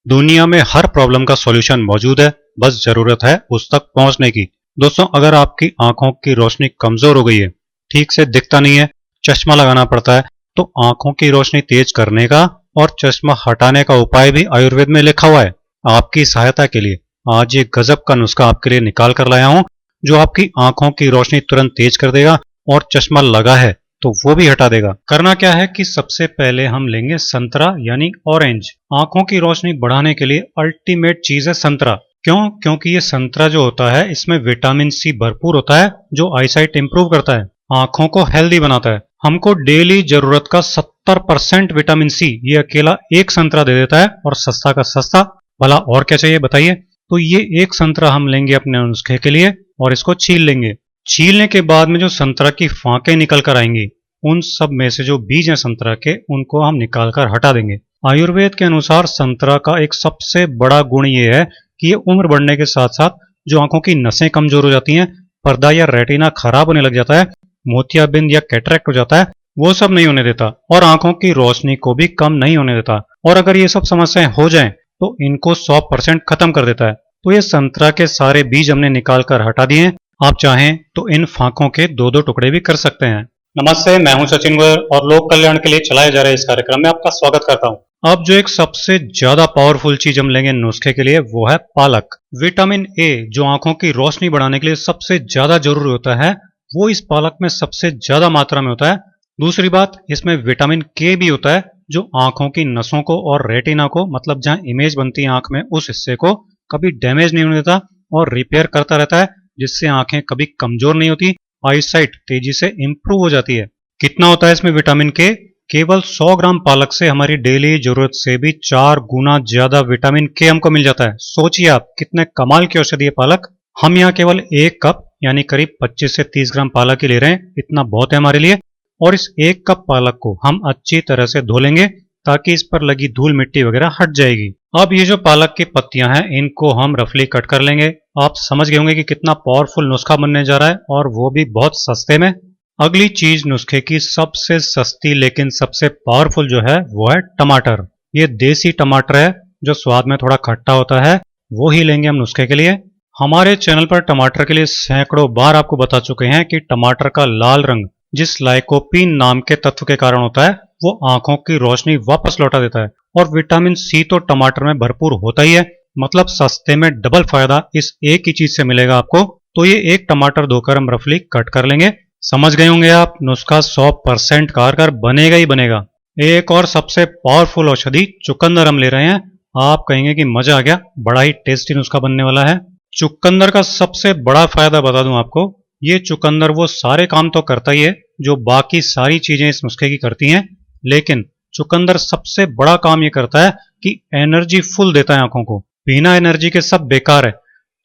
दुनिया में हर प्रॉब्लम का सॉल्यूशन मौजूद है, बस जरूरत है उस तक पहुंचने की। दोस्तों, अगर आपकी आंखों की रोशनी कमजोर हो गई है, ठीक से दिखता नहीं है, चश्मा लगाना पड़ता है, तो आंखों की रोशनी तेज करने का और चश्मा हटाने का उपाय भी आयुर्वेद में लिखा हुआ है। आपकी सहायता के लिए आज ये गजब का नुस्खा आपके लिए निकाल कर लाया हूं, जो आपकी आंखों की रोशनी तुरंत तेज कर देगा और चश्मा लगा है तो वो भी हटा देगा। करना क्या है कि सबसे पहले हम लेंगे संतरा यानी ऑरेंज। आंखों की रोशनी बढ़ाने के लिए अल्टीमेट चीज है संतरा। क्यों? क्योंकि ये संतरा जो होता है इसमें विटामिन सी भरपूर होता है, जो आईसाइट इंप्रूव करता है, आंखों को हेल्दी बनाता है। हमको डेली जरूरत का 70% विटामिन सी ये अकेला एक संतरा दे देता है, और सस्ता का सस्ता। भला और क्या चाहिए बताइए। तो ये एक संतरा हम लेंगे अपने नुस्खे के लिए और इसको छील लेंगे। छीलने के बाद में जो संतरा की फांकें निकल कर आएंगी, उन सब में से जो बीज हैं संतरा के, उनको हम निकाल कर हटा देंगे। आयुर्वेद के अनुसार संतरा का एक सबसे बड़ा गुण ये है कि ये उम्र बढ़ने के साथ साथ जो आंखों की नसें कमजोर हो जाती हैं, पर्दा या रेटिना खराब होने लग जाता है, मोतियाबिंद या कैटरेक्ट हो जाता है, वो सब नहीं होने देता, और आंखों की रोशनी को भी कम नहीं होने देता। और अगर ये सब समस्याएं हो जाएं तो इनको 100% खत्म कर देता है। तो ये संतरा के सारे बीज हमने निकाल कर हटा दिए हैं। आप चाहें तो इन फांकों के दो दो टुकड़े भी कर सकते हैं। नमस्ते, मैं हूं सचिन गोयल और लोक कल्याण के लिए चलाए जा रहे इस कार्यक्रम में आपका स्वागत करता हूं। अब जो एक सबसे ज्यादा पावरफुल चीज हम लेंगे नुस्खे के लिए, वो है पालक। विटामिन ए जो आंखों की रोशनी बढ़ाने के लिए सबसे ज्यादा जरूरी होता है, वो इस पालक में सबसे ज्यादा मात्रा में होता है। दूसरी बात, इसमें विटामिन के भी होता है, जो आंखों की नसों को और रेटिना को, मतलब जहां इमेज बनती है आंख में, उस हिस्से को कभी डैमेज नहीं होने देता और रिपेयर करता रहता है, जिससे आंखें कभी कमजोर नहीं होती, आईसाइट तेजी से इंप्रूव हो जाती है। कितना होता है इसमें विटामिन के? केवल 100 ग्राम पालक से हमारी डेली जरूरत से भी 4 गुना ज्यादा विटामिन के हमको मिल जाता है। सोचिए आप, कितने कमाल की औषधि है पालक। हम यहाँ केवल 1 कप यानी करीब 25 से 30 ग्राम पालक ही ले रहे हैं, इतना बहुत है हमारे लिए। और इस 1 कप पालक को हम अच्छी तरह से धो लेंगे, ताकि इस पर लगी धूल मिट्टी वगैरह हट जाएगी। अब ये जो पालक की पत्तियां हैं, इनको हम रफली कट कर लेंगे। आप समझ गए होंगे कि कितना पावरफुल नुस्खा बनने जा रहा है, और वो भी बहुत सस्ते में। अगली चीज नुस्खे की सबसे सस्ती लेकिन सबसे पावरफुल जो है, वो है टमाटर। ये देसी टमाटर है, जो स्वाद में थोड़ा खट्टा होता है, वो ही लेंगे हम नुस्खे के लिए। हमारे चैनल पर टमाटर के लिए सैकड़ों बार आपको बता चुके हैं कि टमाटर का लाल रंग जिस लाइकोपीन नाम के तत्व के कारण होता है, वो आंखों की रोशनी वापस लौटा देता है। और विटामिन सी तो टमाटर में भरपूर होता ही है, मतलब सस्ते में डबल फायदा इस एक ही चीज से मिलेगा आपको। तो ये एक टमाटर धोकर हम रफली कट कर लेंगे। समझ गए होंगे आप, नुस्खा 100% कारगर बनेगा ही बनेगा। एक और सबसे पावरफुल औषधि चुकंदर हम ले रहे हैं। आप कहेंगे कि मजा आ गया, बड़ा ही टेस्टी नुस्खा बनने वाला है। चुकंदर का सबसे बड़ा फायदा बता दूं आपको, ये चुकंदर वो सारे काम तो करता ही है जो बाकी सारी चीजें इस नुस्खे की करती हैं, लेकिन चुकंदर सबसे बड़ा काम ये करता है कि एनर्जी फुल देता है आंखों को। बिना एनर्जी के सब बेकार है,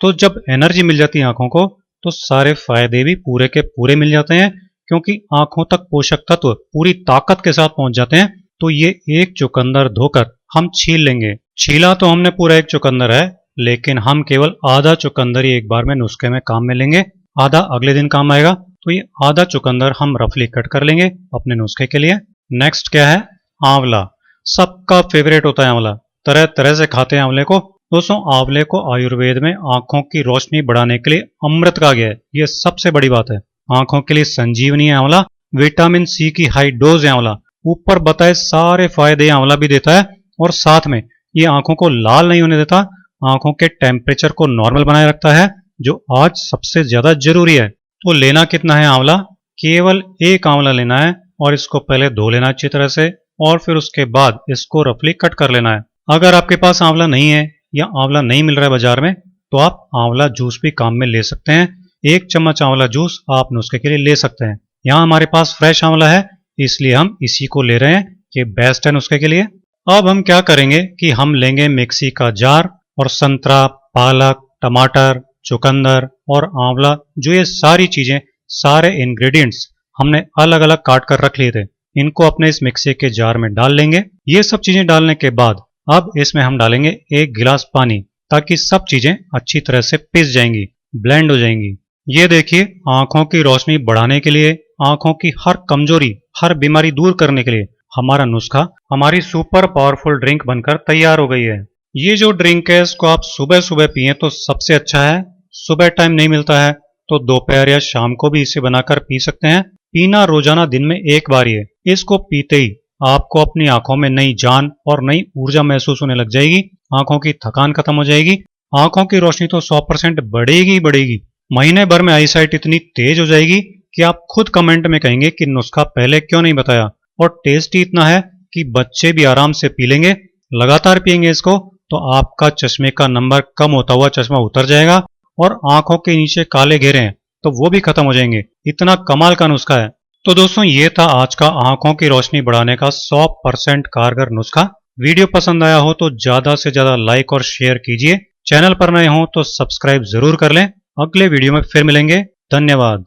तो जब एनर्जी मिल जाती है आंखों को, तो सारे फायदे भी पूरे के पूरे मिल जाते हैं, क्योंकि आंखों तक पोषक तत्व पूरी ताकत के साथ पहुंच जाते हैं। तो ये एक चुकंदर धोकर हम छील लेंगे। छीला तो हमने पूरा एक चुकंदर है, लेकिन हम केवल आधा चुकंदर ही एक बार में नुस्खे में काम में लेंगे, आधा अगले दिन काम आएगा। तो ये आधा चुकंदर हम रफली कट कर लेंगे अपने नुस्खे के लिए। नेक्स्ट क्या है? आंवला। सबका फेवरेट होता है आंवला, तरह तरह से खाते हैं आंवले को। दोस्तों, आंवले को आयुर्वेद में आंखों की रोशनी बढ़ाने के लिए अमृत कहा गया है, ये सबसे बड़ी बात है। आंखों के लिए संजीवनी है आंवला, विटामिन सी की हाई डोज है आंवला, ऊपर बताए सारे फायदे आंवला भी देता है, और साथ में ये आंखों को लाल नहीं होने देता, आंखों के टेम्परेचर को नॉर्मल बनाए रखता है, जो आज सबसे ज्यादा जरूरी है। तो लेना कितना है आंवला? केवल एक आंवला लेना है, और इसको पहले धो लेना अच्छी तरह से, और फिर उसके बाद इसको रफली कट कर लेना है। अगर आपके पास आंवला नहीं है या आंवला नहीं मिल रहा है बाजार में, तो आप आंवला जूस भी काम में ले सकते हैं। 1 चम्मच आंवला जूस आप नुस्खे के लिए ले सकते हैं। यहाँ हमारे पास फ्रेश आंवला है, इसलिए हम इसी को ले रहे हैं, ये बेस्ट है नुस्खे के लिए। अब हम क्या करेंगे कि हम लेंगे मिक्सी का जार, और संतरा, पालक, टमाटर, चुकंदर और आंवला, जो ये सारी चीजें, सारे इंग्रेडिएंट्स हमने अलग अलग काट कर रख लिए थे, इनको अपने इस मिक्सी के जार में डाल लेंगे। ये सब चीजें डालने के बाद अब इसमें हम डालेंगे 1 गिलास पानी, ताकि सब चीजें अच्छी तरह से पिस जाएंगी, ब्लेंड हो जाएंगी। ये देखिए, आंखों की रोशनी बढ़ाने के लिए, आंखों की हर कमजोरी, हर बीमारी दूर करने के लिए हमारा नुस्खा, हमारी सुपर पावरफुल ड्रिंक बनकर तैयार हो गई है। ये जो ड्रिंक है इसको आप सुबह सुबह पिए तो सबसे अच्छा है। सुबह टाइम नहीं मिलता है तो दोपहर या शाम को भी इसे बनाकर पी सकते हैं। पीना रोजाना दिन में एक बार ही है। इसको पीते ही आपको अपनी आंखों में नई जान और नई ऊर्जा महसूस होने लग जाएगी। आंखों की थकान खत्म हो जाएगी। आंखों की रोशनी तो 100% बढ़ेगी ही बढ़ेगी। महीने भर में आई साइट इतनी तेज हो जाएगी कि आप खुद कमेंट में कहेंगे कि नुस्खा पहले क्यों नहीं बताया। और टेस्ट ही इतना है कि बच्चे भी आराम से पी लेंगे। लगातार पिएंगे इसको तो आपका चश्मे का नंबर कम होता हुआ चश्मा उतर जाएगा और आंखों के नीचे काले घेरे हैं तो वो भी खत्म हो जाएंगे। इतना कमाल का नुस्खा है। तो दोस्तों ये था आज का आंखों की रोशनी बढ़ाने का 100% कारगर नुस्खा। वीडियो पसंद आया हो तो ज्यादा से ज्यादा लाइक और शेयर कीजिए। चैनल पर नए हो तो सब्सक्राइब जरूर कर लें। अगले वीडियो में फिर मिलेंगे। धन्यवाद।